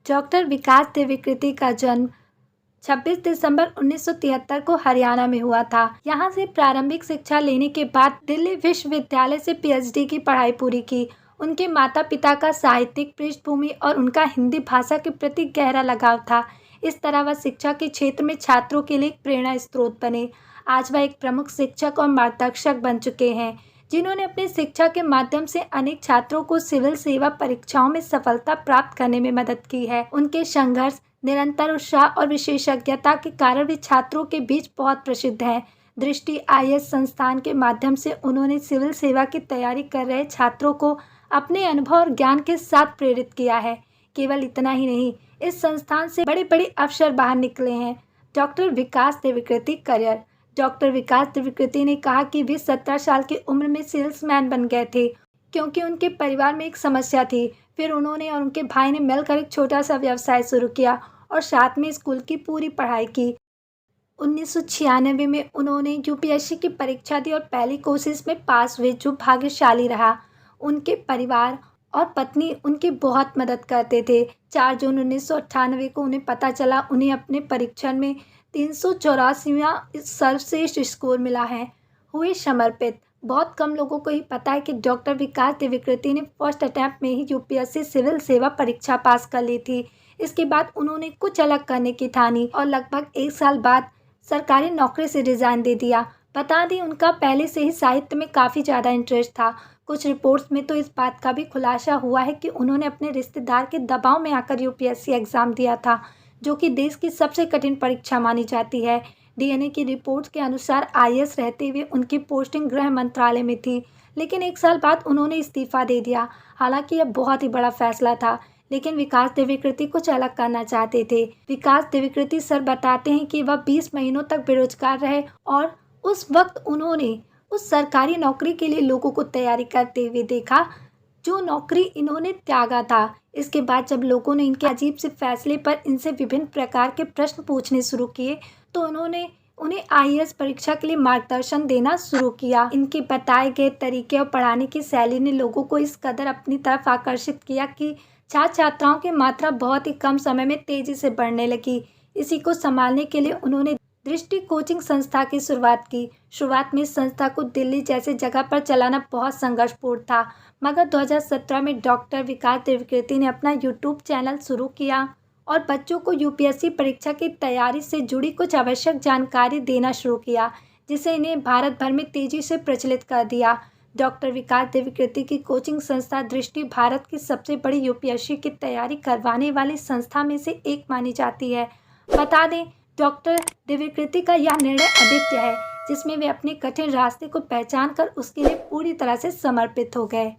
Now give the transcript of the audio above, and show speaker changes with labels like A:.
A: Doctor विकास देविकृति का जन्म 26 दिसंबर 1973 को हरियाणा में हुआ था। यहाँ से प्रारंभिक शिक्षा लेने के बाद दिल्ली विश्वविद्यालय से पीएचडी की पढ़ाई पूरी की। उनके माता पिता का साहित्यिक पृष्ठभूमि और उनका हिंदी भाषा के प्रति गहरा लगाव था। इस तरह वह शिक्षा के क्षेत्र में छात्रों के लिए एक प्रेरणा स्रोत बने। आज वह एक प्रमुख शिक्षक और मार्गदर्शक बन चुके हैं, जिन्होंने अपनी शिक्षा के माध्यम से अनेक छात्रों को सिविल सेवा परीक्षाओं में सफलता प्राप्त करने में मदद की है। उनके संघर्ष, निरंतर उत्साह और विशेषज्ञता के कारण वे छात्रों के बीच बहुत प्रसिद्ध हैं। दृष्टि आईएएस संस्थान के माध्यम से उन्होंने सिविल सेवा की तैयारी कर रहे छात्रों को अपने अनुभव और ज्ञान के साथ प्रेरित किया है। केवल इतना ही नहीं, इस संस्थान से बड़े बड़े अफसर बाहर निकले हैं। डॉक्टर विकास देविकृति करियर। डॉक्टर विकास देविकृति ने कहा कि वे 17 साल की उम्र में सेल्समैन बन गए थे, क्योंकि उनके परिवार में एक समस्या थी। फिर उन्होंने और उनके भाई ने मिलकर एक छोटा सा व्यवसाय शुरू किया और साथ में स्कूल की पूरी पढ़ाई की। 1996 में उन्होंने यूपीएससी की परीक्षा दी और पहली कोशिश में पास हुए, जो भाग्यशाली रहा। उनके परिवार और पत्नी उनकी बहुत मदद करते थे। 4 जून 1998 को उन्हें पता चला उन्हें अपने परीक्षण में 384वां सर्वश्रेष्ठ स्कोर मिला है। हुए समर्पित। बहुत कम लोगों को ही पता है कि डॉक्टर विकास देविकृति ने फर्स्ट अटैम्प्ट में ही यूपीएससी सिविल सेवा परीक्षा पास कर ली थी। इसके बाद उन्होंने कुछ अलग करने की ठानी और लगभग 1 साल बाद सरकारी नौकरी से रिजाइन दे दिया। बता दें, उनका पहले से ही साहित्य में काफ़ी ज़्यादा इंटरेस्ट था। कुछ रिपोर्ट्स में तो इस बात का भी खुलासा हुआ है कि उन्होंने अपने रिश्तेदार के दबाव में आकर यूपीएससी एग्ज़ाम दिया था, जो कि देश की सबसे कठिन परीक्षा मानी जाती है। डीएनए की रिपोर्ट्स के अनुसार आईएएस रहते हुए उनकी पोस्टिंग गृह मंत्रालय में थी, लेकिन 1 साल बाद उन्होंने इस्तीफा दे दिया। हालांकि यह बहुत ही बड़ा फैसला था, लेकिन विकास देविकृति कुछ अलग करना चाहते थे। विकास देविकृति सर बताते हैं कि वह 20 महीनों तक बेरोजगार रहे और उस वक्त उन्होंने उस सरकारी नौकरी के लिए लोगों को तैयारी करते हुए देखा, जो नौकरी इन्होंने त्यागा था। इसके बाद जब लोगों ने इनके अजीब से फैसले पर इनसे विभिन्न प्रकार के प्रश्न पूछने शुरू किए, तो उन्होंने उन्हें आईएएस परीक्षा के लिए मार्गदर्शन देना शुरू किया। इनके बताए गए तरीके और पढ़ाने की शैली ने लोगों को इस कदर अपनी तरफ आकर्षित किया कि छात्र छात्राओं की मात्रा बहुत ही कम समय में तेजी से बढ़ने लगी। इसी को संभालने के लिए उन्होंने दृष्टि कोचिंग संस्था की शुरुआत की। शुरुआत में इस संस्था को दिल्ली जैसी जगह पर चलाना बहुत संघर्षपूर्ण था, मगर 2017 में डॉक्टर विकास देविकृति ने अपना यूट्यूब चैनल शुरू किया और बच्चों को यूपीएससी परीक्षा की तैयारी से जुड़ी कुछ आवश्यक जानकारी देना शुरू किया, जिसे इन्हें भारत भर में तेजी से प्रचलित कर दिया। डॉक्टर विकास देविकृति की कोचिंग संस्था दृष्टि भारत की सबसे बड़ी यूपीएससी की तैयारी करवाने वाली संस्था में से एक मानी जाती है। बता दें, डॉक्टर देविकृति का यह निर्णय अद्वितीय है, जिसमें वे अपने कठिन रास्ते को पहचान कर उसके लिए पूरी तरह से समर्पित हो गए।